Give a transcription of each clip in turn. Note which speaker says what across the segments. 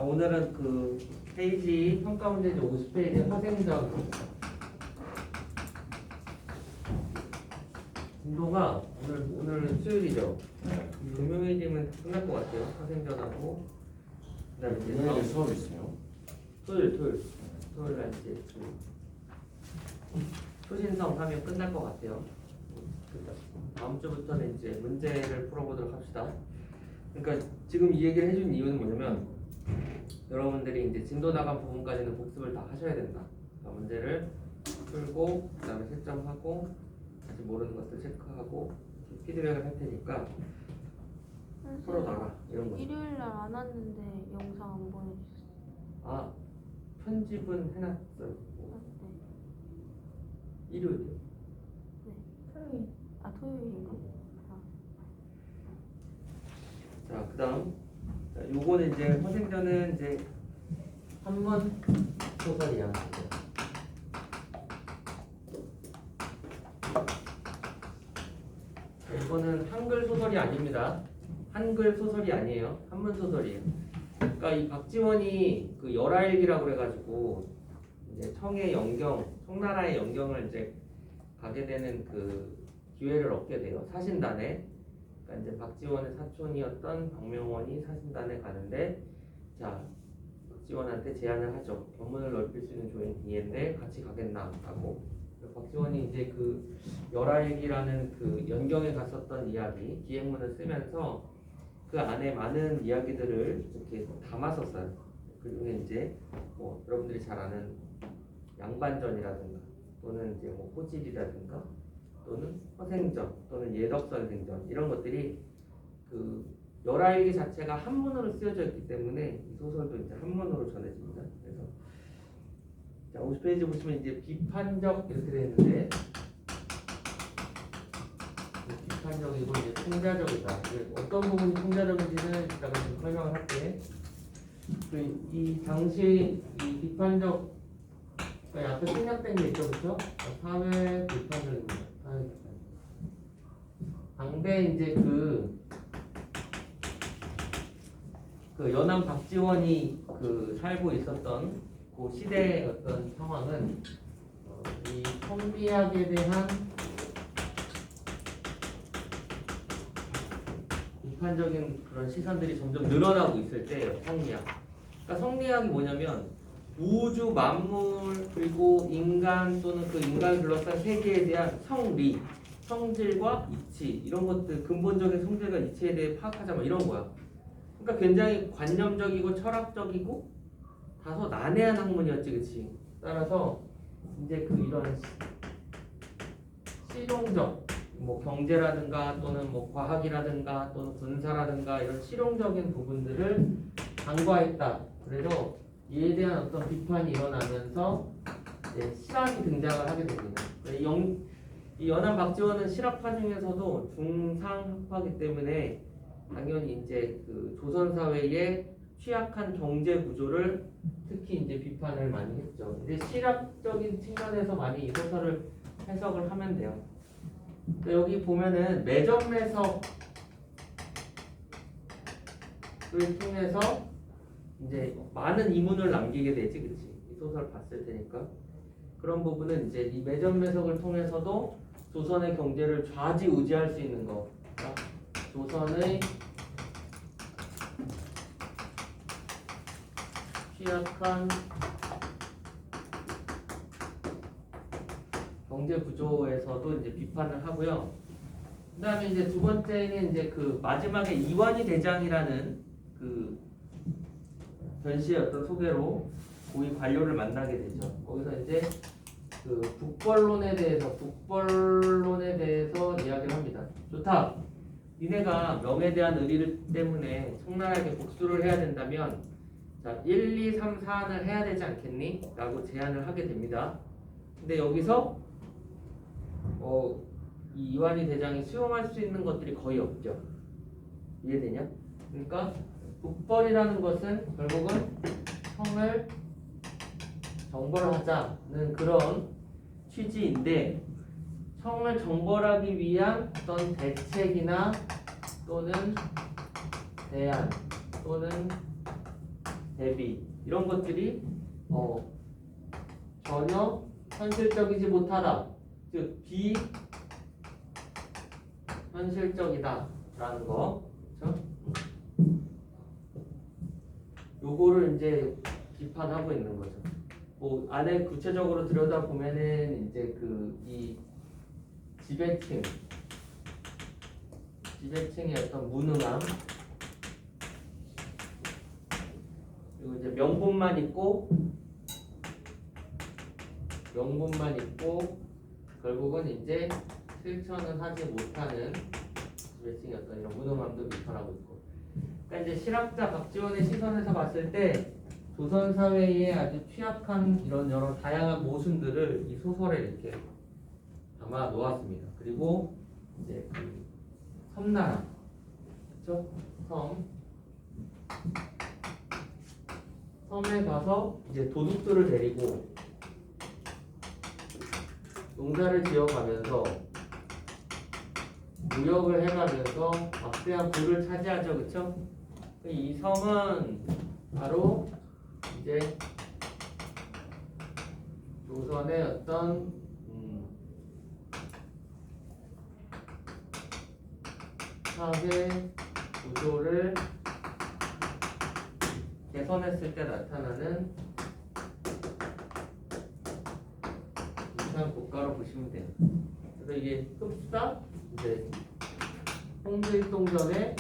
Speaker 1: 오늘은 그 페이지 평가 문제지 50페이지 화생적 진도가 오늘 수요일이죠. 금요일이면 끝날 것 같아요. 화생전하고 그다음에 이제
Speaker 2: 금요일에 수업 있어요?
Speaker 1: 토요일 날 이제 초신성 하면 끝날 것 같아요. 다음 주부터는 이제 문제를 풀어보도록 합시다. 그러니까 지금 이 얘기를 해준 이유는 뭐냐면 여러분들이 이제 진도 나간 부분까지는 복습을 다 하셔야 된다. 그러니까 문제를 풀고 그다음에 채점하고 다시 모르는 것들 체크하고 피드백을 할 테니까 풀어놔라 이런 거.
Speaker 3: 일요일 날 안 왔는데 영상 안 보내주셨어요.
Speaker 1: 아 편집은 해놨어요.
Speaker 3: 네.
Speaker 1: 일요일이요.
Speaker 3: 토요일. 아 토요일인가?
Speaker 1: 자 그다음 요거는 이제 화생전은 이제 한문 소설이야. 이거는 한글 소설이 아닙니다. 한글 소설이 아니에요. 한문 소설이에요. 그러니까 이 박지원이 그 열하일기라고 그래가지고 이제 청의 영경, 청나라의 영경을 이제 가게 되는 그 기회를 얻게 돼요. 사신단에. 그러니까 이제 박지원의 사촌이었던 박명원이 사신단에 가는데, 자 박지원한테 제안을 하죠. 견문을 넓힐 수 있는 조인 D인데 같이 가겠나 하고. 박지원이 이제 그 열하일기라는 그 연경에 갔었던 이야기 기행문을 쓰면서 그 안에 많은 이야기들을 이렇게 담았었어요. 그중에 이제 뭐 여러분들이 잘 아는 양반전이라든가 또는 이제 뭐 호질이라든가 또는 허생전 또는 예덕선생전 이런 것들이 그 열하일기 자체가 한문으로 쓰여져 있기 때문에 이 소설도 이제 한문으로 전해집니다. 그래서 자 50페이지 보시면 이제 비판적 이렇게 되어 있는데 비판적이고 이제 풍자적이다. 어떤 부분이 풍자적인지는 이따가 좀 설명을 할게. 이 당시 이 비판적 그러니까 앞에 생략된 게 있죠, 그렇죠? 사회 비판적입니다. 사회 비판. 당대 이제 그 연암 박지원이 그 살고 있었던 그 시대의 어떤 상황은 이 성리학에 대한 비판적인 그런 시선들이 점점 늘어나고 있을 때예요. 성리학. 그러니까 성리학이 뭐냐면 우주 만물 그리고 인간 또는 그 인간을 둘러싼 세계에 대한 성리, 성질과 이치 이런 것들 근본적인 성질과 이치에 대해 파악하자 뭐 이런 거야. 그러니까 굉장히 관념적이고 철학적이고 다소 난해한 학문이었지, 그치? 따라서 이제 그 이런 실용적 뭐 경제라든가 또는 뭐 과학이라든가 또는 군사라든가 이런 실용적인 부분들을 간과했다. 그래서 이에 대한 어떤 비판이 일어나면서 이제 실학이 등장을 하게 됩니다. 이 연암 박지원은 실학파 중에서도 중상학파이기 때문에 당연히 이제 그 조선 사회의 취약한 경제 구조를 특히 이제 비판을 많이 했죠. 이제 실학적인 측면에서 많이 이 소설을 해석을 하면 돼요. 여기 보면은 매점매석을 통해서 이제 많은 이문을 남기게 되지, 그치? 이 소설 봤을 테니까. 그런 부분은 이제 이 매점매석을 통해서도 조선의 경제를 좌지우지할 수 있는 거. 그러니까 조선의 취약한 경제 구조에서도 이제 비판을 하고요. 그다음에 이제 두 번째는 이제 그 마지막에 이완희 대장이라는 그 전시의 어떤 소개로 고위 관료를 만나게 되죠. 거기서 이제 그 북벌론에 대해서 이야기를 합니다. 좋다. 니네가 명에 대한 의리 때문에 청나라에게 복수를 해야 된다면 자 1, 2, 3, 4안을 해야 되지 않겠니? 라고 제안을 하게 됩니다. 근데 여기서 이 이완희 대장이 수용할 수 있는 것들이 거의 없죠. 이해되냐? 그러니까 북벌이라는 것은 결국은 성을 정벌하자는 그런 취지인데 성을 정벌하기 위한 어떤 대책이나 또는 대안 또는 대비 이런 것들이 전혀 현실적이지 못하다, 즉 비현실적이다라는 거, 그렇죠? 요거를 이제 비판하고 있는 거죠. 뭐 안에 구체적으로 들여다 보면은 이제 그 이 지배층의 어떤 무능함, 그리고 이제 명분만 있고 결국은 이제 실천은 하지 못하는 지배층의 어떤 이런 무능함도 비판하고 있고. 그러니까 이제 실학자 박지원의 시선에서 봤을 때 조선 사회의 아주 취약한 이런 여러 다양한 모순들을 이 소설에 이렇게 담아 놓았습니다. 그리고 이제 그 섬나라, 그렇죠? 섬에 가서 이제 도둑들을 데리고 농사를 지어가면서 무역을 해가면서 막대한 부를 차지하죠, 그렇죠? 이 섬은 바로 이제 조선의 어떤 사회 구조를 개선했을 때 나타나는 이상 국가로 보시면 돼요. 그래서 이게 흡사 이제 홍길동전에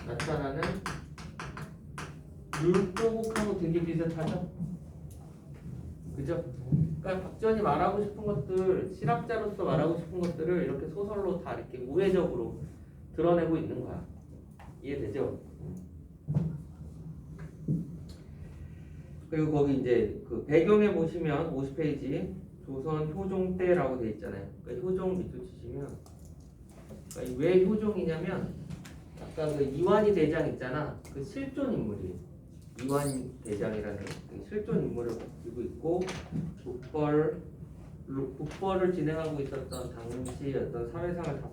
Speaker 1: 나타나는 율도국하고 되게 비슷하죠? 그죠? 그러니까 박지원이 말하고 싶은 것들, 실학자로서 말하고 싶은 것들을 이렇게 소설로 다 이렇게 우회적으로 드러내고 있는 거야. 이해되죠? 그리고 거기 이제 그 배경에 보시면 50페이지 조선 효종 때라고 돼 있잖아요. 그러니까 효종 밑줄 치시면, 그러니까 왜 효종이냐면 아까 그 이완희 대장 있잖아. 그 실존 인물이에요. 이완희 대장이라는 그 실존 인물을 가지고 있고 국벌을 진행하고 있었던 당시 어떤 사회상을 다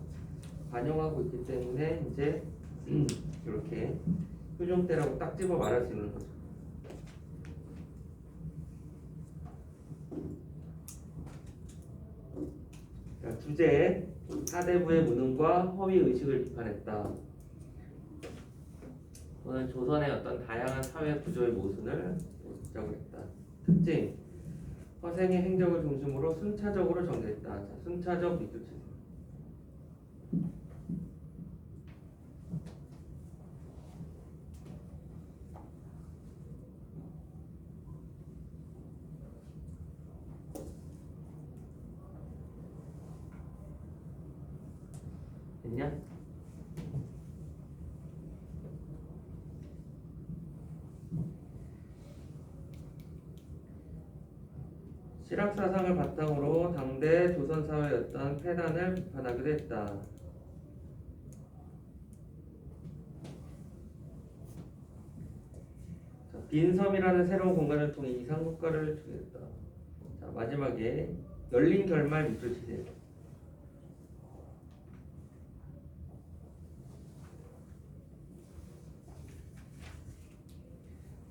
Speaker 1: 반영하고 있기 때문에 이제 이렇게 효종 때라고 딱 집어 말할 수 있는 거죠. 자, 주제 사대부의 무능과 허위 의식을 비판했다. 오늘 조선의 어떤 다양한 사회 구조의 모순을 지적을 했다. 특징, 허생의 행적을 중심으로 순차적으로 정리했다. 자, 순차적 밑줄 치세요. 됐냐? 실학사상을 바탕으로 당대 조선사회의 어떤 폐단을 비판하기도 했다. 자, 빈섬이라는 새로운 공간을 통해 이상국가를 주겠다. 자, 마지막에 열린 결말 밑줄 치세요.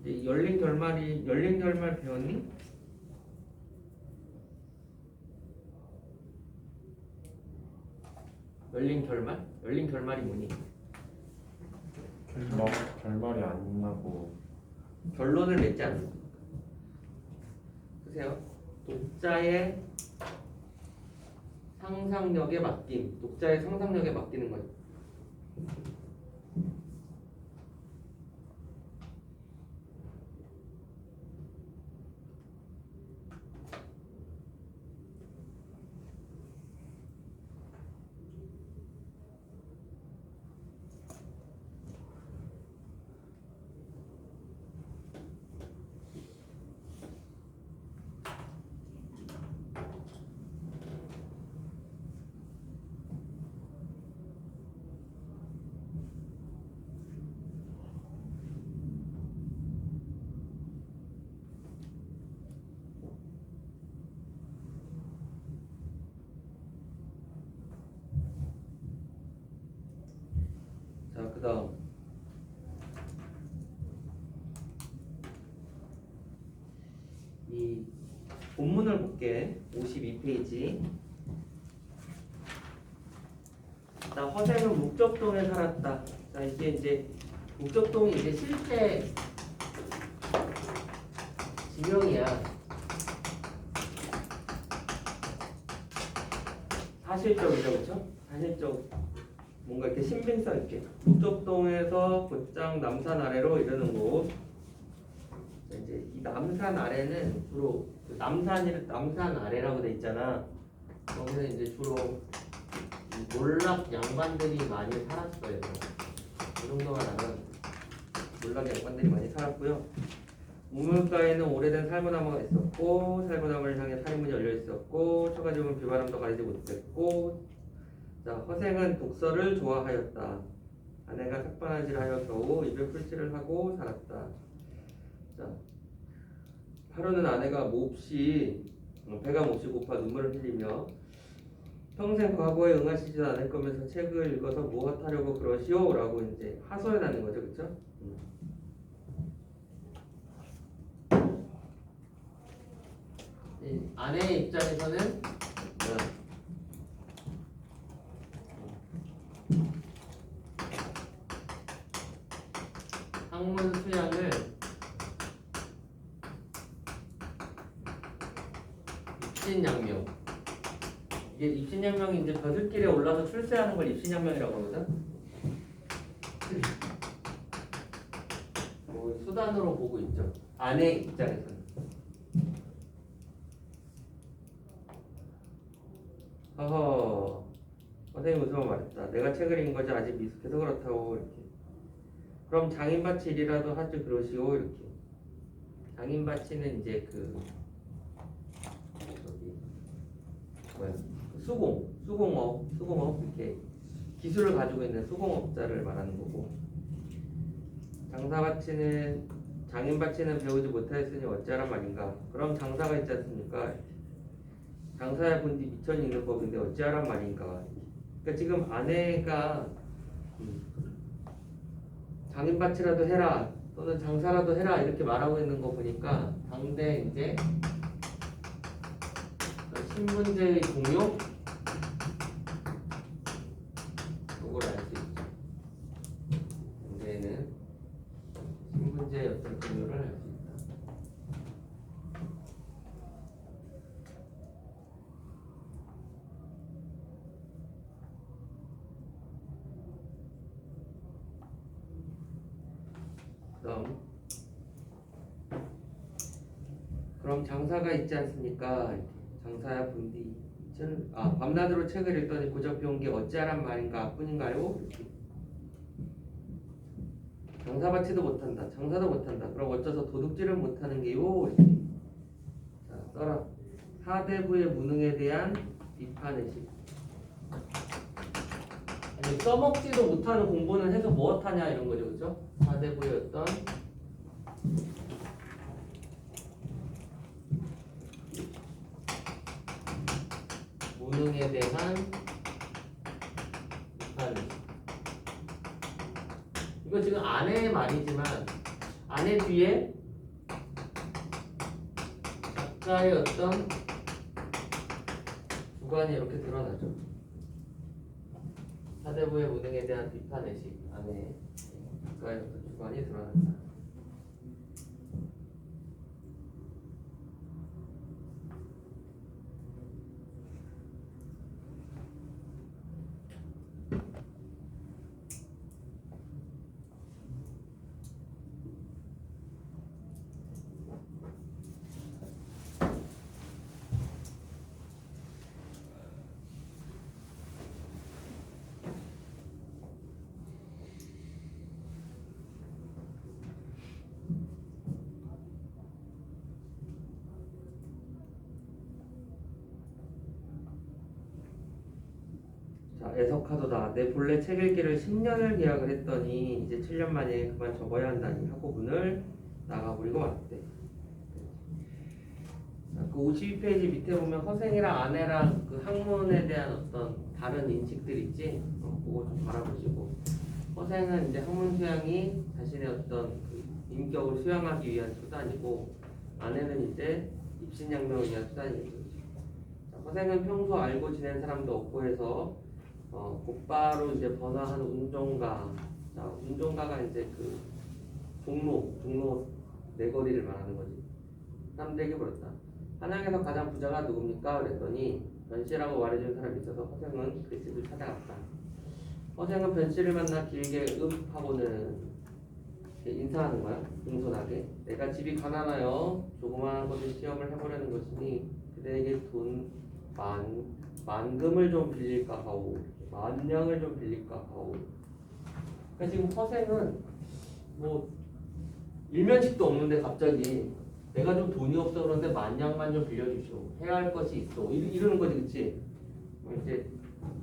Speaker 1: 이제 열린 결말 배웠니? 열린 결말이 뭐니?
Speaker 2: 결말이 안 나고
Speaker 1: 결론을 맺지 않는 거. 보세요. 독자의 상상력에 맡기는 거죠. 자, 그 다음 본문을 볼게. 52페이지. 자, 허생은 묵적동에 살았다. 자, 이게 이제 묵적동이 이제 실제 지명이야. 사실적이죠, 그렇죠? 사실적. 뭔가 이렇게 신빙성 있게. 묵적동에서 곧장 남산 아래로 이르는 곳. 이제 이 남산 아래는 주로 그 남산 아래라고 돼 있잖아. 거기는 이제 주로 이 몰락 양반들이 많이 살았어요. 이 정도만 알면 몰락 양반들이 많이 살았고요. 우물가에는 오래된 살모나무가 있었고 살모나무를 향해 살인문이 열려 있었고 처가집은 비바람도 가리지 못했고 자 허생은 독서를 좋아하였다. 아내가 삭발하질하여 겨우 입에 풀칠을 하고 살았다. 자 하루는 아내가 배가 몹시 고파 눈물을 흘리며 평생 과거에 응하시지도 않을 거면서 책을 읽어서 무엇하려고 그러시오? 라고 이제 하소연하는 거죠, 그렇죠? 아내의 입장에서는 학문 수양을 입신양명. 이게 입신양명이 이제 벼슬길에 올라서 출세하는 걸 입신양명이라고 하거든. 뭐 수단으로 보고 있죠. 아내 입장에서는. 허허. 선생님 웃으며 말했다. 내가 책을 읽은 거지 아직 미숙해서 그렇다고 이렇게. 그럼 장인바치리라도 하지 그러시오 이렇게. 장인바치는 이제 수공업 이렇게 기술을 가지고 있는 수공업자를 말하는 거고 장인바치는 배우지 못하였으니 어찌하란 말인가. 그럼 장사가 있지 않습니까? 장사야 본디 미천이 있는 법인데 어찌하란 말인가. 그러니까 지금 아내가 장인바치라도 해라 또는 장사라도 해라 이렇게 말하고 있는 거 보니까 당대 이제 신분제의 동요 이걸 알 수 있죠. 당대에는 신분제의 어떤 동요를 알 수 있다. 그럼 장사가 있지 않습니까? 장사야 본디 밤낮으로 책을 읽더니 고작 배운 게 어찌하란 말인가 뿐인가요? 장사받지도 못한다. 장사도 못한다. 그럼 어째서 도둑질을 못하는 게요? 이렇게. 자, 써라. 사대부의 무능에 대한 비판의식. 써먹지도 못하는 공부는 해서 무엇하냐 이런 거죠, 그렇죠? 사대부의 어떤 무능에 대한 비판의식. 이거 지금 아내의 말이지만 아내 뒤에 작가의 어떤 주관이 이렇게 드러나죠. 사대부의 무능에 대한 비판의식 안에 작가의 어떤 주관이 드러난다. 애석하도다. 내 본래 책 읽기를 10년을 계약을 했더니 이제 7년 만에 그만 접어야 한다니 하고 문을 나가버리고 왔대. 그 52페이지 밑에 보면 허생이랑 아내랑 그 학문에 대한 어떤 다른 인식들 있지? 그거 좀 바라보시고. 허생은 이제 학문 수양이 자신의 어떤 그 인격을 수양하기 위한 수단이고 아내는 이제 입신양명을 위한 수단이겠죠. 자, 허생은 평소 알고 지낸 사람도 없고 해서 곧바로 이제 번화한 운종가. 자, 운종가가 이제 그 종로 내거리를 말하는 거지. 사람들에게 물었다. 한양에서 가장 부자가 누굽니까? 그랬더니 변씨라고 말해준 사람이 있어서 허생은 그 집을 찾아갔다. 허생은 변씨를 만나 길게 하고는 인사하는 거야. 공손하게. 내가 집이 가난하여 조그마한 것을 시험을 해보려는 것이니 그대에게 돈 만금을 좀 빌릴까 하오. 만냥을 좀 빌릴까 하오. 그러니까 지금 허생은 뭐 일면식도 없는데 갑자기 내가 좀 돈이 없어 그런데 만냥만 좀 빌려주시오. 해야 할 것이 있어. 이러는 거지, 그치? 이제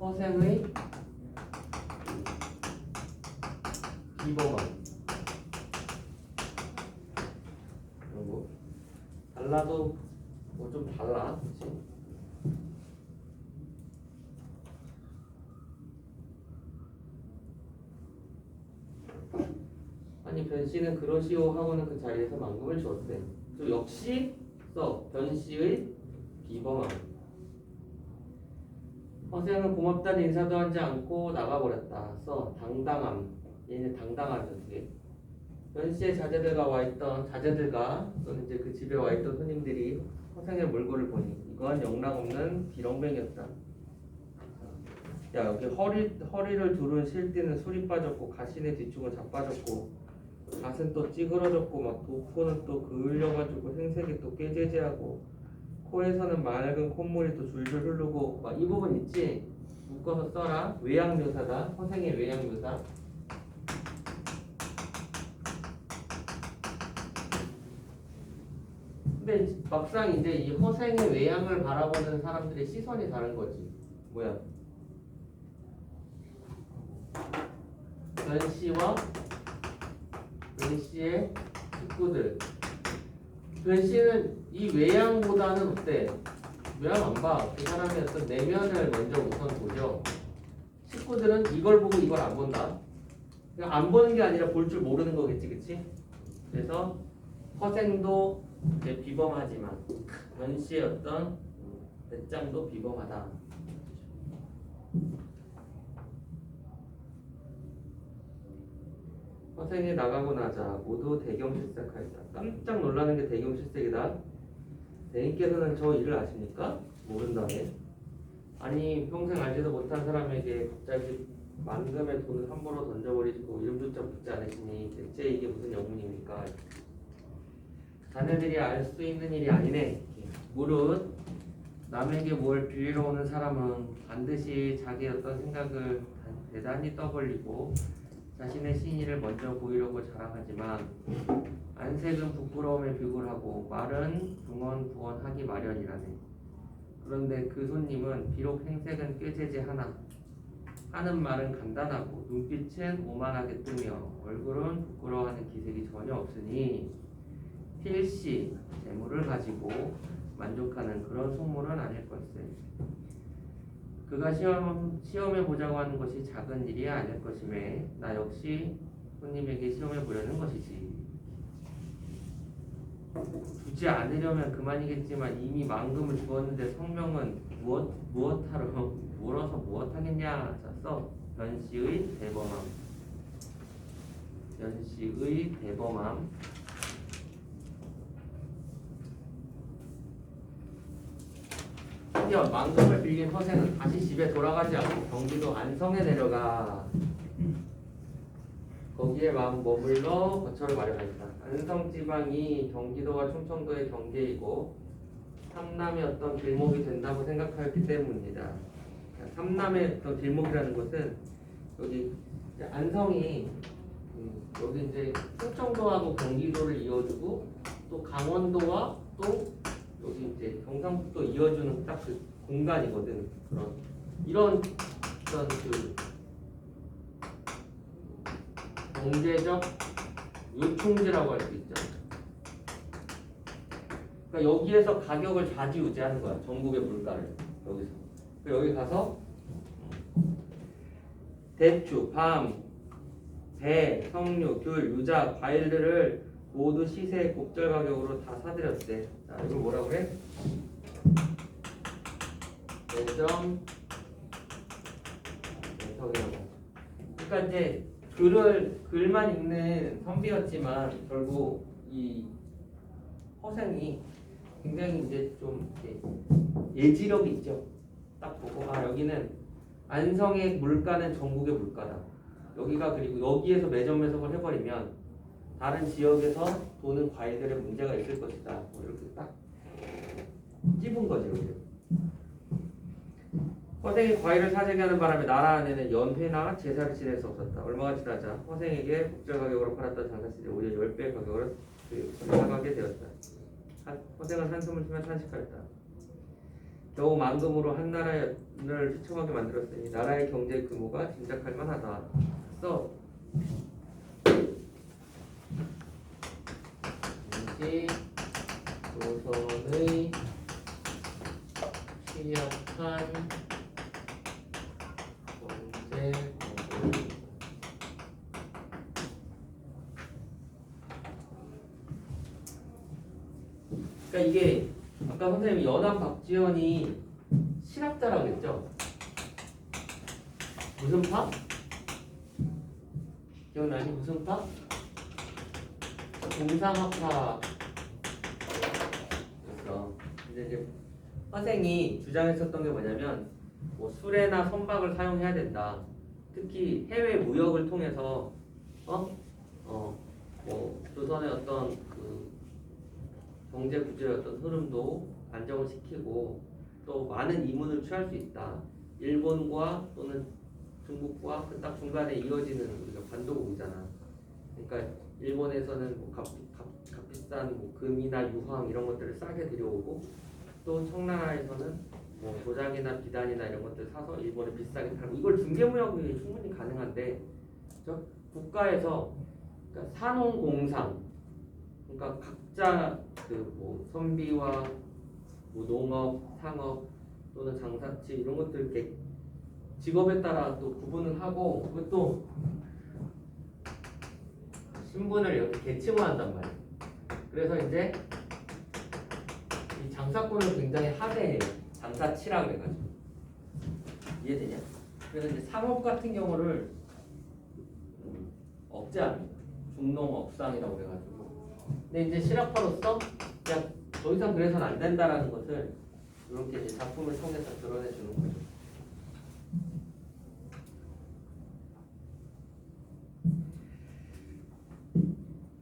Speaker 1: 허생의 비범함. 그리고 달라도 뭐 좀 달라, 그치? 아니 변씨는 그러시오 하고는 그 자리에서 만금을 주었대. 또 역시 변씨의 비범함. 허생은 고맙다는 인사도 하지 않고 나가버렸다. 당당함. 얘는 당당하죠, 되게. 변씨의 자제들과 또는 이제 그 집에 와 있던 손님들이 허생의 몰골을 보니 이건 영락없는 비렁뱅이였다. 야, 여기 허리를 두른 실띠는 술이 빠졌고 가시의 뒤축은 자빠졌고 갓은 또 찌그러졌고 막 도포는 또 그을려가지고 행색이 또 깨재재하고 코에서는 맑은 콧물이 또 줄줄 흐르고 막 이 부분 있지? 묶어서 써라. 외양묘사다. 허생의 외양묘사. 근데 막상 이제 이 허생의 외양을 바라보는 사람들의 시선이 다른 거지. 뭐야? 변씨와 변씨의 식구들. 변씨는 이 외양보다는 어때? 외양 안 봐. 그 사람의 어떤 내면을 먼저 우선 보죠. 식구들은 이걸 보고 이걸 안 본다. 그냥 안 보는 게 아니라 볼 줄 모르는 거겠지, 그치? 그래서 허생도 이제 비범하지만 변씨의 어떤 배짱도 비범하다. 허생이 나가고 나자 모두 대경실색하였다. 깜짝 놀라는 게 대경실색이다. 대인께서는 저 일을 아십니까? 모른다네. 아니 평생 알지도 못한 사람에게 갑자기 만금의 돈을 함부로 던져버리시고 이름조차 묻지 않으시니 대체 이게 무슨 영문입니까? 자네들이 알 수 있는 일이 아니네. 무릇 남에게 뭘 빌리러 오는 사람은 반드시 자기의 어떤 생각을 대단히 떠벌리고 자신의 신의를 먼저 보이려고 자랑하지만 안색은 부끄러움에 비굴하고 말은 붕언부언하기 마련이라네. 그런데 그 손님은 비록 행색은 꾀재재하나 하는 말은 간단하고 눈빛은 오만하게 뜨며 얼굴은 부끄러워하는 기색이 전혀 없으니 필시 재물을 가지고 만족하는 그런 속물은 아닐 것세. 그가 시험해 보자고 하는 것이 작은 일이 아닐 것임에 나 역시 손님에게 시험해 보려는 것이지. 주지 않으려면 그만이겠지만 이미 만금을 주었는데 성명은 무엇하러 물어서 무엇하겠냐. 자, 써 변씨의 대범함. 변씨의 대범함. 드디어 만금을 빌린 허생은 다시 집에 돌아가지 않고 경기도 안성에 내려가 거기에 머물러 거처를 마련했다. 안성 지방이 경기도와 충청도의 경계이고 삼남의 어떤 길목이 된다고 생각하였기 때문입니다. 삼남의 어떤 길목이라는 것은 여기 안성이 여기 이제 충청도하고 경기도를 이어주고 또 강원도와 또 여기 이제 경상북도 이어주는 딱 그 공간이거든. 이런 어떤 그 경제적 요충지라고 할 수 있죠. 그러니까 여기에서 가격을 좌지우지하는 거야. 전국의 물가를 여기서. 여기 가서 대추, 밤, 배, 석류, 귤, 유자, 과일들을 모두 시세 곡절 가격으로 다 사들였대. 자, 이걸 뭐라 그래? 매점 배석이라고. 그러니까 이제 글만 읽는 선비였지만 결국 이 허생이 굉장히 이제 좀 이렇게 예지력이 있죠. 딱 보고 여기는 안성의 물가는 전국의 물가다. 여기가 그리고 여기에서 매점 매석을 해버리면 다른 지역에서 도는 과일들의 문제가 있을 것이다. 뭐 이렇게 딱 찝은 거죠. 여기. 허생이 과일을 사재기 하는 바람에 나라 안에는 연회나 제사를 지낼 수 없었다. 얼마가 지나자 허생에게 국절 가격으로 팔았던 장사시들이 오히려 10배 가격으로 나가게 되었다. 허생은 한숨을 쉬며 탄식하였다. 겨우 만금으로 한 나라를 휘청하게 만들었으니 나라의 경제 규모가 짐작할 만하다. 그래서 이 조선의 취약한 경제 구조. 그러니까 이게 아까 선생님이 연암 박지원이 신학자라고 했죠? 무슨 파? 기억나니? 무슨 파? 공상학파. 그래서 이제 허생이 주장했었던 게 뭐냐면 뭐 수레나 선박을 사용해야 된다. 특히 해외 무역을 통해서 뭐 조선의 어떤 그 경제 구조의 어떤 흐름도 안정을 시키고 또 많은 이문을 취할 수 있다. 일본과 또는 중국과 그 딱 중간에 이어지는 우리가 반도국이잖아. 그러니까 일본에서는 뭐 값비싼 뭐 금이나 유황 이런 것들을 싸게 들여오고 또 청나라에서는 뭐 도자기나 비단이나 이런 것들 사서 일본에 비싸게 팔고 이걸 중개무역이 충분히 가능한데 그렇죠? 국가에서 그러니까 산업공상 그러니까 각자 그 뭐 선비와 뭐 농업, 상업 또는 장사치 이런 것들 이렇게 직업에 따라 또 구분을 하고 그것도 신분을 이렇게 계층화한단 말이에요. 그래서 이제 이 장사꾼을 굉장히 하대해요. 장사치라 그래가지고 이해되냐? 그래서 이제 상업 같은 경우를 억제합니다. 중농업상이라고 그래가지고. 근데 이제 실학파로서 그냥 더 이상 그래서는 안 된다라는 것을 이렇게 이제 작품을 통해서 드러내 주는 거죠.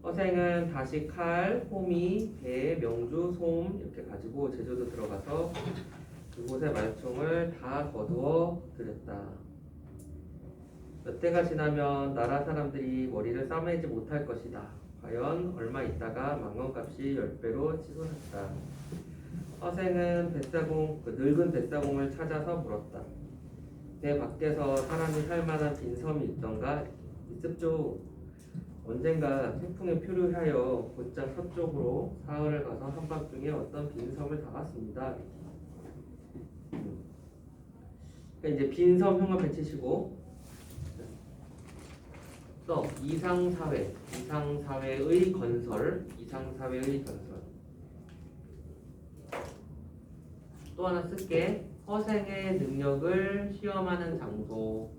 Speaker 1: 허생은 다시 칼, 호미, 배, 명주, 솜 이렇게 가지고 제주도 들어가서 그곳의 말총을 다 거두어 들였다. 몇 해가 지나면 나라 사람들이 머리를 싸매지 못할 것이다. 과연 얼마 있다가 망원값이 10배로 치솟았다. 허생은 뱃사공, 그 늙은 뱃사공을 찾아서 물었다. 배 밖에서 사람이 살 만한 빈섬이 있던가? 있습죠. 언젠가 태풍에 표류하여 곧장 서쪽으로 사흘을 가서 한밤중에 어떤 빈섬을 닿았습니다. 그러니까 이제 빈섬 흉을 배치시고 또 이상사회의 건설, 또 하나 쓸게. 허생의 능력을 시험하는 장소.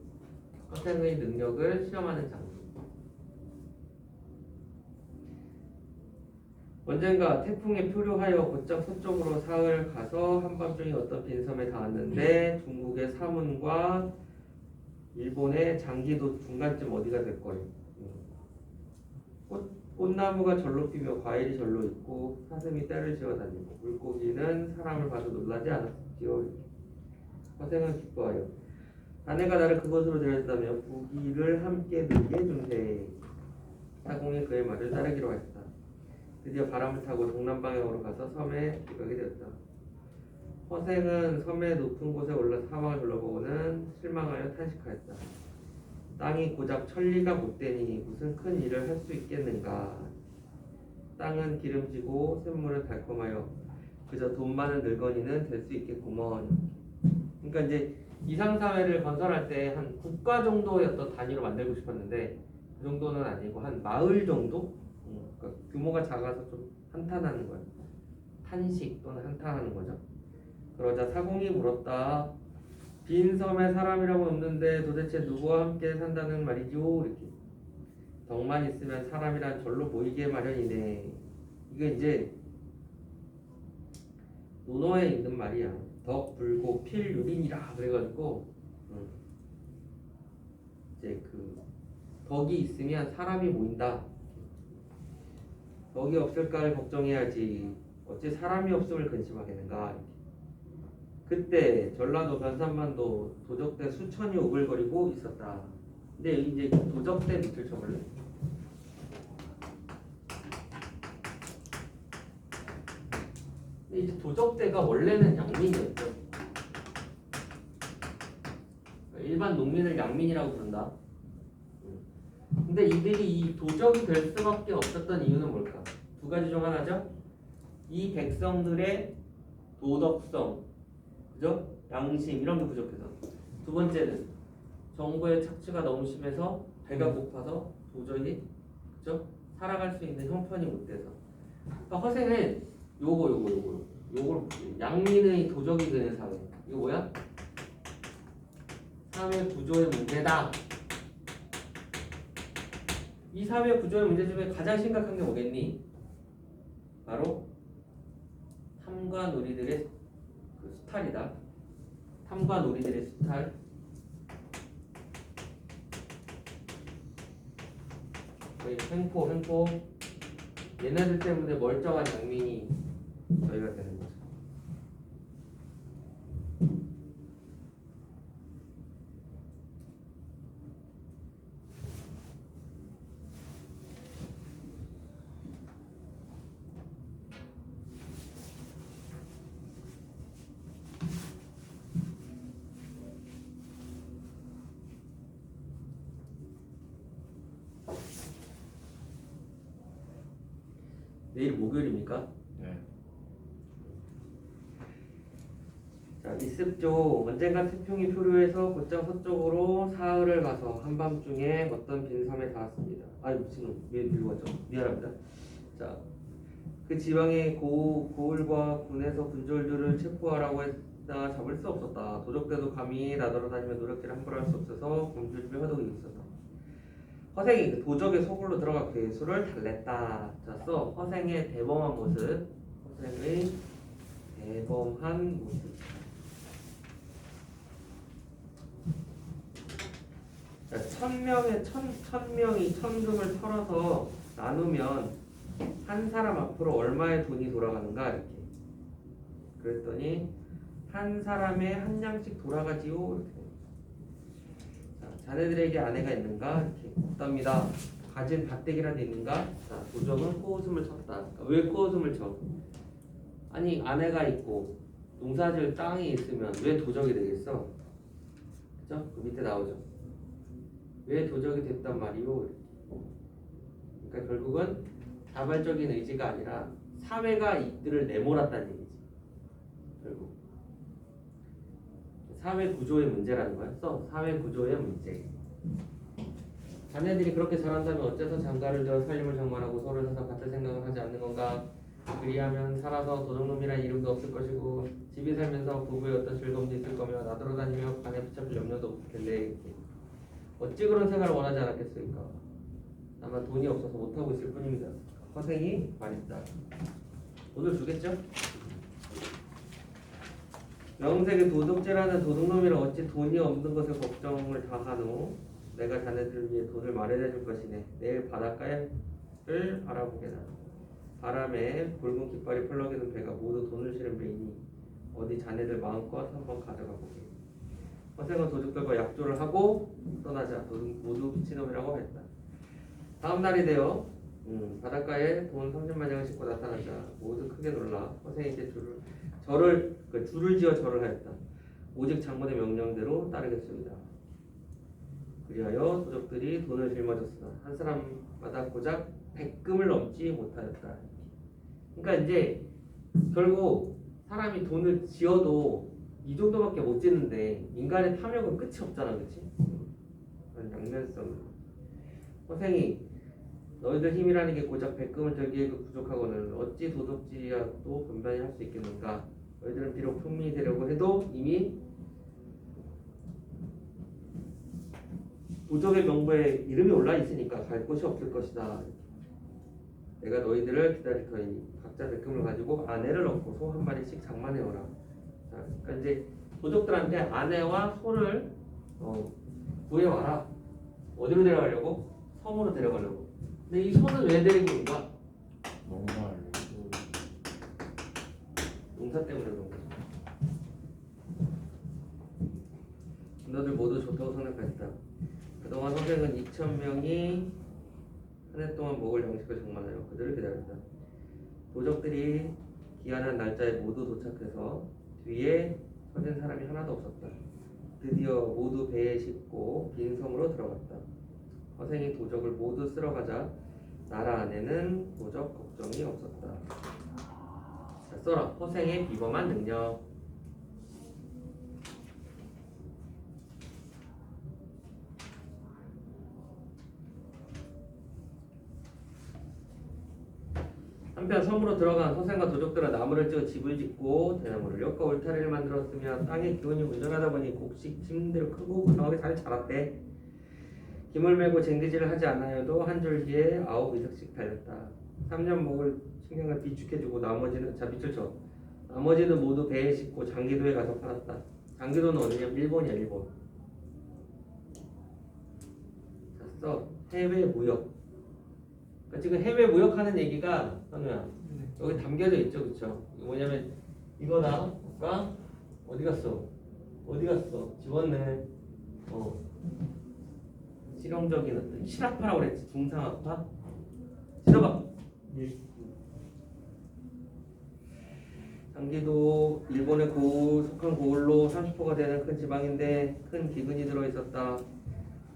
Speaker 1: 언젠가 태풍에 표류하여 곧장 서쪽으로 사흘 가서 한밤중에 어떤 빈섬에 닿았는데 중국의 사문과 일본의 장기도 중간쯤 어디가 될 거예요. 꽃나무가 절로 피며 과일이 절로 있고 사슴이 떼를 지어다니고 물고기는 사람을 봐도 놀라지 않았지요. 허생은 기뻐하여 아내가 나를 그곳으로 데려다면 부귀를 함께 누리게 해준대. 사공이 그의 말을 따르기로 했다. 드디어 바람을 타고 동남방향으로 가서 섬에 들어가게 되었다. 허생은 섬의 높은 곳에 올라 사막을 둘러보고는 실망하여 탄식하였다. 땅이 고작 천리가 못되니 무슨 큰 일을 할 수 있겠는가. 땅은 기름지고 샘물은 달콤하여 그저 돈 많은 늙은이는 될 수 있겠구먼. 그러니까 이제 이상사회를 건설할 때 한 국가 정도의 어떤 단위로 만들고 싶었는데 그 정도는 아니고 한 마을 정도? 그러니까 규모가 작아서 좀 한탄하는 거야. 탄식 또는 한탄하는 거죠. 그러자 사공이 물었다. 빈 섬에 사람이라고 없는데 도대체 누구와 함께 산다는 말이죠? 이렇게. 덕만 있으면 사람이란 절로 보이게 마련이네. 이게 이제 논어에 있는 말이야. 덕 불고 필유린이라 그래가지고 이제 그 덕이 있으면 사람이 모인다. 덕이 없을까를 걱정해야지. 어찌 사람이 없음을 근심하겠는가. 그때 전라도 변산반도 도적대 수천이 오글거리고 있었다. 근데 이제 도적대 밑을 쳐볼래? 근데 이제 도적대가 원래는 양민이었죠. 일반 농민을 양민이라고 부른다. 근데 이들이 이 도적이 될 수밖에 없었던 이유는 뭘까? 두 가지 중 하나죠. 이 백성들의 도덕성, 그죠? 양심 이런 게 부족해서. 두 번째는 정부의 착취가 너무 심해서 배가 고파서 도저히 그죠? 살아갈 수 있는 형편이 못 돼서. 그러니까 허생은 요걸 양민의 도적이 되는 사회. 이거 뭐야? 사회 구조의 문제다. 이 사회 구조의 문제 중에 가장 심각한 게 뭐겠니? 바로 탐과 놀이들의 그 수탈이다. 탐과 놀이들의 수탈. 거의 횡포. 얘네들 때문에 멀쩡한 양민이 저희가 되는 거죠. 내일 목요일입니까?
Speaker 2: 네.
Speaker 1: 자, 이습조 언젠가 태평이 표류해서 곧장 서쪽으로 사흘을 가서 한밤중에 어떤 빈섬에 닿았습니다. 아니 무슨 왜 읽었죠? 미안합니다. 자, 그 지방의 고을과 군에서 군졸들을 체포하라고 했다. 잡을 수 없었다. 도적대도 감히 나돌아다니며 노력질을 함부로 할 수 없어서 굶주림에 허덕이고 있었다. 허생이 그 도적의 소굴로 들어가 괴수를 달랬다. 자, 써 허생의 대범한 모습. 허생의 대범한 모습. 자, 천명이 천금을 털어서 나누면 한 사람 앞으로 얼마의 돈이 돌아가는가 이렇게. 그랬더니 한 사람에 한 양씩 돌아가지요 이렇게. 자네들에게 아내가 있는가? 이렇게 없답니다. 가진 밭대기라도 있는가? 자, 도적은 코웃음을 쳤다. 그러니까 왜 코웃음을 쳐? 아니 아내가 있고 농사질 땅이 있으면 왜 도적이 되겠어? 그죠? 그 밑에 나오죠. 왜 도적이 됐단 말이오? 그러니까 결국은 자발적인 의지가 아니라 사회가 이들을 내몰았다는 얘기지. 결국. 사회 구조의 문제라는 거야. 사회 구조의 문제. 자네들이 그렇게 잘한다면 어째서 장가를 들어 살림을 장만하고 서로 사서 같은 생각을 하지 않는 건가? 그리하면 살아서 도둑놈이란 이름도 없을 것이고 집에 살면서 부부의 어떤 즐거움도 있을 거며 나돌아다니며 간에 붙잡힐 염려도 없을 텐데 어찌 그런 생활을 원하지 않았겠습니까? 다만 돈이 없어서 못하고 있을 뿐입니다. 허생이 말했다. 돈을 주겠죠? 명색의 도둑질하는 도둑놈이라 어찌 돈이 없는 것에 걱정을 다 하노? 내가 자네들을 위해 돈을 마련해 줄 것이네. 내일 바닷가를 바라보게나. 바람에 붉은 깃발이 펄럭이는 배가 모두 돈을 실은 배이니 어디 자네들 마음껏 한번 가져가 보게. 허생은 도둑들과 약조를 하고 떠나자 모두 미친놈이라고 했다. 다음 날이 되어 바닷가에 돈 30만 양을 싣고 나타나자 모두 크게 놀라 허생에게 줄을 지어 절을 하였다. 오직 장군의 명령대로 따르겠습니다. 그리하여 도적들이 돈을 짊어졌으나 한 사람마다 고작 100금을 넘지 못하였다. 그러니까 이제 결국 사람이 돈을 지어도 이 정도밖에 못 짓는데 인간의 탐욕은 끝이 없잖아, 그렇지? 양면성. 허생이 너희들 힘이라는 게 고작 백금을 들기에 부족하거늘 어찌 도덕지리야도 분별히 할 수 있겠는가. 너희들은 비록 풍민이 되려고 해도 이미 부족의 명부에 이름이 올라 있으니까 갈 곳이 없을 것이다. 내가 너희들을 기다릴 터이니 각자 백금을 가지고 아내를 얻고 소 한 마리씩 장만해오라. 자, 그러니까 이제 도적들한테 아내와 소를 구해와라. 어디로 데려가려고? 섬으로 데려가려고. 근데 이 소는 왜 데리고 온 거야?
Speaker 2: 농사를
Speaker 1: 농사 때문에 그런 거죠. 너들 모두 좋다고 생각했다. 그동안 선생은 2,000명이 한 해 동안 먹을 양식을 장만하여 그들을 기다렸다. 도적들이 기한한 날짜에 모두 도착해서 뒤에 서진 사람이 하나도 없었다. 드디어 모두 배에 싣고 빈 섬으로 들어갔다. 허생이 도적을 모두 쓸어가자 나라 안에는 도적 걱정이 없었다. 자, 써라. 허생의 비범한 능력. 한편 섬으로 들어간 허생과 도적들은 나무를 찌어 집을 짓고 대나무를 엮어 울타리를 만들었으며 땅의 기운이 온전하다 보니 곡식 침대로 크고 건강하게 잘 자랐대. 김을 메고 쟁기질을 하지 않아도 한 줄기에 9이삭씩 달렸다. 3년 먹을 식량을 비축해주고 나머지는 밑줄 쳐. 나머지는 모두 배에 싣고 장기도에 가서 팔았다. 장기도는 어디냐? 일본이야, 일본. 자, 써. 해외 무역. 그러니까 지금 해외 무역하는 얘기가 현우야 여기 담겨져 있죠, 그렇죠? 뭐냐면 이거다. 볼까? 어디 갔어? 어디 갔어? 지웠네. 실용적인 어떤 실학파라고 그랬지. 중상학파. 실어봐. 장기도 일본의 속한 고을로 30호가 되는 큰 지방인데 큰 기근이 들어있었다.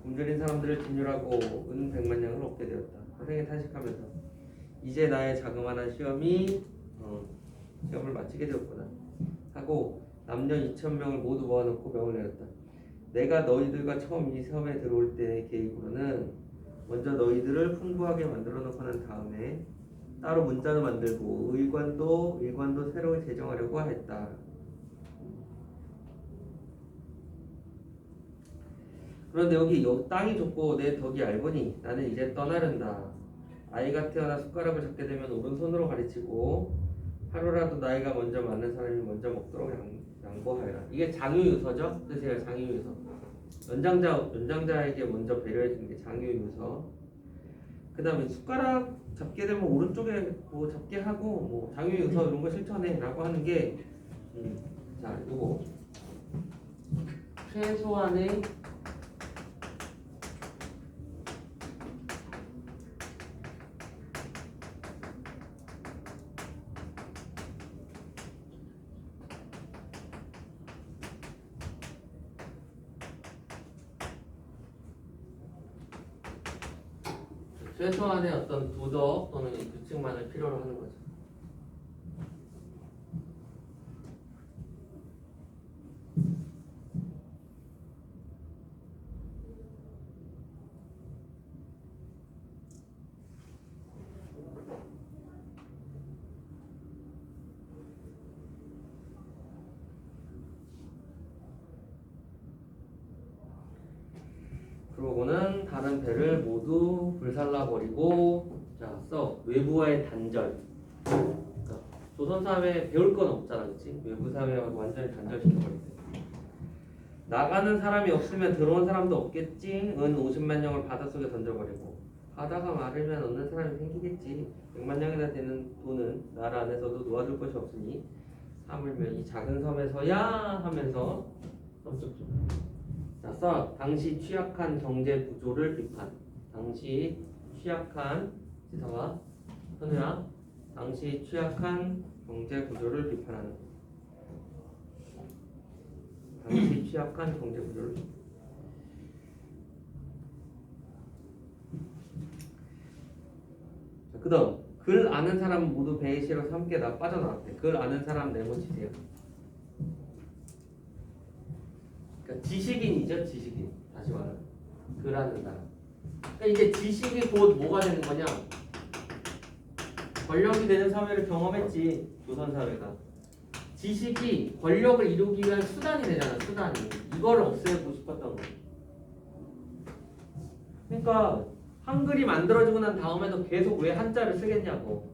Speaker 1: 굶주린 사람들을 진열하고 은 100만 냥을 얻게 되었다. 선생이 탄식하면서 이제 나의 자그마한 시험을 마치게 되었구나 하고 남녀 2,000명을 모두 모아놓고 명을 내렸다. 내가 너희들과 처음 이 섬에 들어올 때의 계획으로는 먼저 너희들을 풍부하게 만들어 놓고 난 다음에 따로 문자도 만들고 의관도 새로 제정하려고 했다. 그런데 여기 땅이 좁고 내 덕이 얇으니 나는 이제 떠나련다. 아이가 태어나 숟가락을 잡게 되면 오른손으로 가르치고 하루라도 나이가 먼저 많은 사람이 먼저 먹도록 양보하여라. 이게 장유유서죠? 뜻이에요. 장유유서. 연장자에게 먼저 배려해주는 게 장유유서. 그 다음에 숟가락 잡게 되면 오른쪽에 뭐 잡게 하고 뭐 장유유서 이런 거 실천해 라고 하는 게 자, 요거 최소한의 최소한의 어떤 도덕 또는 규칙만을 필요로 하는 거죠. 그러고는 다른 배를 모두 불살라버리고 자, 써. 외부와의 단절. 그러니까 조선 사회에 배울 건 없잖아, 그렇지? 외부 사회와 완전히 단절시켜버린대. 나가는 사람이 없으면 들어온 사람도 없겠지. 은 50만 냥을 바닷속에 던져버리고 바다가 마르면 얻는 사람이 생기겠지. 100만 냥이나 되는 돈은 나라 안에서도 놓아줄 것이 없으니 하물며 이 작은 섬에서야 하면서 썸쩍쩍. 자, 써. 당시 취약한 경제 구조를 비판. 당시 취약한 지사와 현우야. 당시 취약한 경제 구조를 비판하는. 당시 취약한 경제 구조를. 자, 그다음 글 아는 사람 모두 배에 실어서 함께 빠져나왔대. 글 아는 사람 네모치세요. 그러니까 지식인이죠, 지식인. 다시 말하면 글 아는 사람. 그러니까 이제 지식이 곧 뭐가 되는 거냐? 권력이 되는 사회를 경험했지. 조선 사회가. 지식이 권력을 이루기 위한 수단이 되잖아. 수단이. 이거를 없애고 싶었던 거. 그러니까 한글이 만들어지고 난 다음에도 계속 왜 한자를 쓰겠냐고.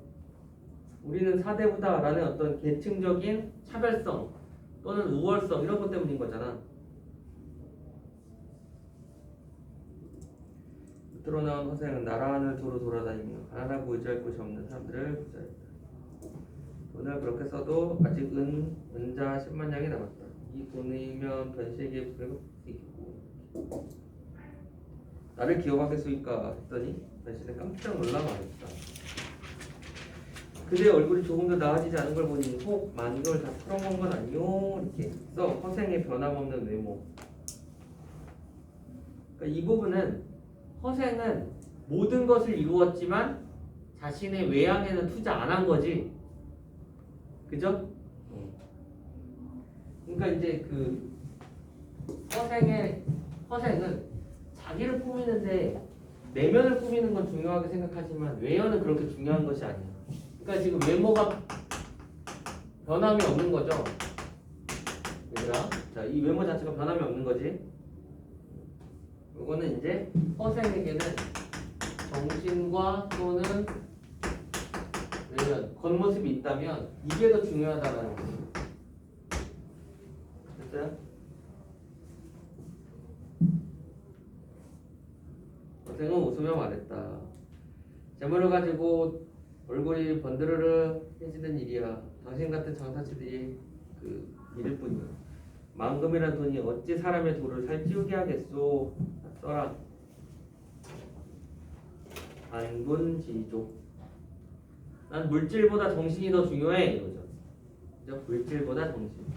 Speaker 1: 우리는 사대부다라는 어떤 계층적인 차별성 또는 우월성 이런 것 때문인 거잖아. 밑으로 나온 허생은 나라 하늘 도로 돌아다니며 가난하고 의지할 곳이 없는 사람들을 구제했다. 돈을 그렇게 써도 아직 은자 10만 냥이 남았다. 이 돈이면 변시에게 배고프고 나를 기억하겠소이까 했더니 변시는 깜짝 놀라 말했다. 그대의 얼굴이 조금도 나아지지 않은 걸 보니 혹 만경을 다 풀어먹은 건 아니오? 이렇게 써. 허생의 변함없는 외모. 그러니까 이 부분은 허생은 모든 것을 이루었지만 자신의 외양에는 투자 안 한 거지. 그죠? 그러니까 이제 그 허생은 자기를 꾸미는데 내면을 꾸미는 건 중요하게 생각하지만 외연은 그렇게 중요한 것이 아니야. 그러니까 지금 외모가 변함이 없는 거죠. 얘들아, 자, 이 외모 자체가 변함이 없는 거지. 이거는 이제 허생에게는 정신과 또는 외연, 겉모습이 있다면 이게 더 중요하다라는 거지. 됐어요? 허생은 웃으며 말했다. 재물을 가지고 얼굴이 번드르르 해지는 일이야. 당신 같은 장사치들이 그 일일 뿐이야. 만금이란 돈이 어찌 사람의 돌을 살찌우게 하겠소. 써라. 안분지족. 난 물질보다 정신이 더 중요해 이거죠. 그죠? 물질보다 정신.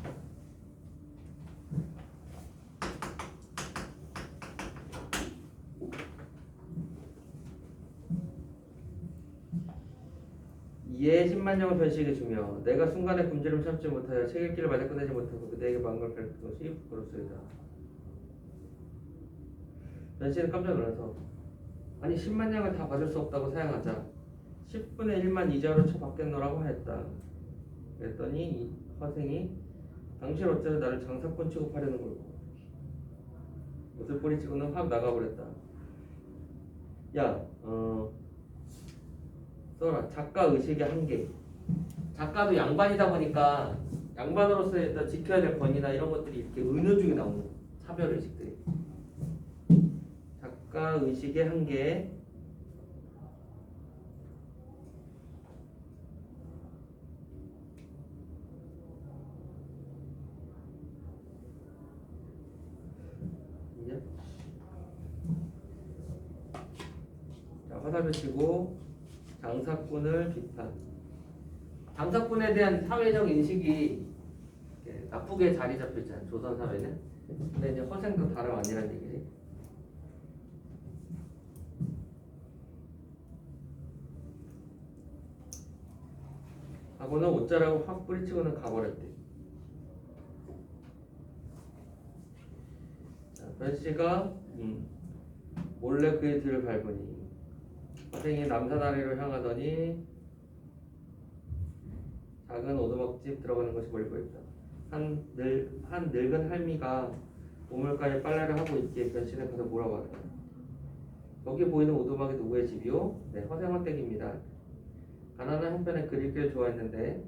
Speaker 1: 이에 10만 냥을 변시에게 주며 내가 순간의 굶주림 참지 못하여 책 읽기를 마저 끝내지 못하고 그대에게 마음을 밝힌 것이 부끄럽소이다. 변시는 깜짝 놀라서 아니 10만 냥을 다 받을 수 없다고 사양하자 10분의 1만 이자로 쳐받겠노라고 하였다. 그랬더니 이 허생이 당신 어째서 나를 장사꾼 취급하려는 걸고 옷을 뿌리치고는 확 나가버렸다. 야, 써라. 작가 의식의 한계. 작가도 양반이다 보니까 양반으로서의 일단 지켜야 될 권위나 이런 것들이 이렇게 은연중에 나오는 거야. 차별 의식들이. 작가 의식의 한계. 이제 자, 화살표 치고 장사꾼을 비판. 장사꾼에 대한 사회적 인식이 나쁘게 자리 잡혀 있잖아요. 조선 사회는. 근데 이제 허생도 다름 아니란 얘기지. 하고는 옷자락을 확 뿌리치고는 가버렸대. 자, 변씨가 몰래 그의 뒤를 밟으니 허생이 남산아래로 향하더니 작은 오두막집 들어가는 것이 멀리 보였다. 한 늙은 할미가 우물가에 빨래를 하고 있기에 변씨는 가서 물어봤다. 여기 보이는 오두막이 누구의 집이오? 네, 허생원 댁입니다. 가난한 형편에 글 읽기를 좋아했는데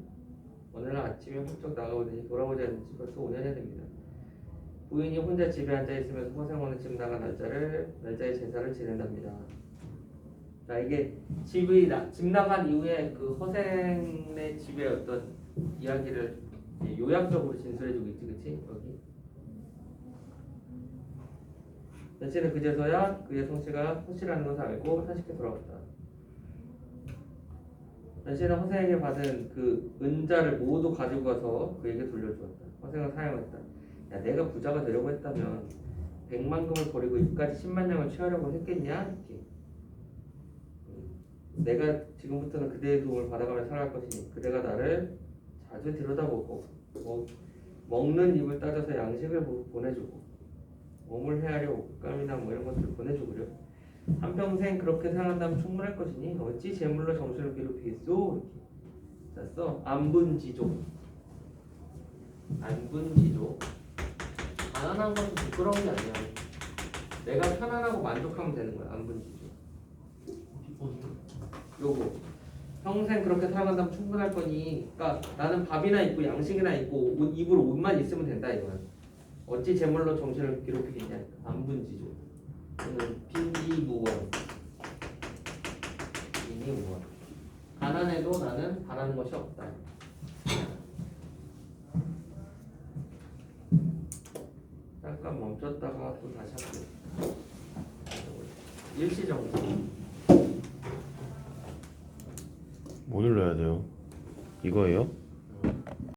Speaker 1: 오늘 아침에 훌쩍 나가보더니 돌아오지 않은 지 벌써 5년이 됩니다. 부인이 혼자 집에 앉아 있으면서 허생원은 집 나간 날짜에 제사를 지낸답니다. 자, 이게 집 나간 이후에 그 허생의 집의 어떤 이야기를 요약적으로 진술해주고 있지, 그치? 여기. 변씨는 그제서야 그의 성씨가 허씨라는 것을 알고 산식해 돌아왔다. 변씨는 허생에게 받은 그 은자를 모두 가지고 가서 그에게 돌려주었다. 허생은 사양했다. 야, 내가 부자가 되려고 했다면 100만 금을 버리고 이까지 10만 냥을 취하려고 했겠냐? 이렇게. 내가 지금부터는 그대의 도움을 받아가며 살아갈 것이니 그대가 나를 자주 들여다보고 먹는 입을 따져서 양식을 보내주고 몸을 헤아려 옷감이나 뭐 이런 것들을 보내주고요. 한평생 그렇게 살아간다면 충분할 것이니 어찌 재물로 정신을 괴롭히겠소? 이렇게 짰어. 안분지족. 안분지족. 가난한 것은 부끄러운 게 아니야. 내가 편안하고 만족하면 되는 거야. 안분지족. 요거 평생 그렇게 살아간다면 충분할 거니, 그러니까 나는 밥이나 있고 양식이나 있고 입으로 옷만 있으면 된다 이거야. 어찌 재물로 정신을 괴롭히겠냐. 안분지족. 이거는 빈디무원. 빈디무원. 가난해도 나는 바라는 것이 없다. 잠깐 멈췄다가 또 다시 할게요. 일시정지.
Speaker 4: 뭐 눌러야 돼요? 이거예요?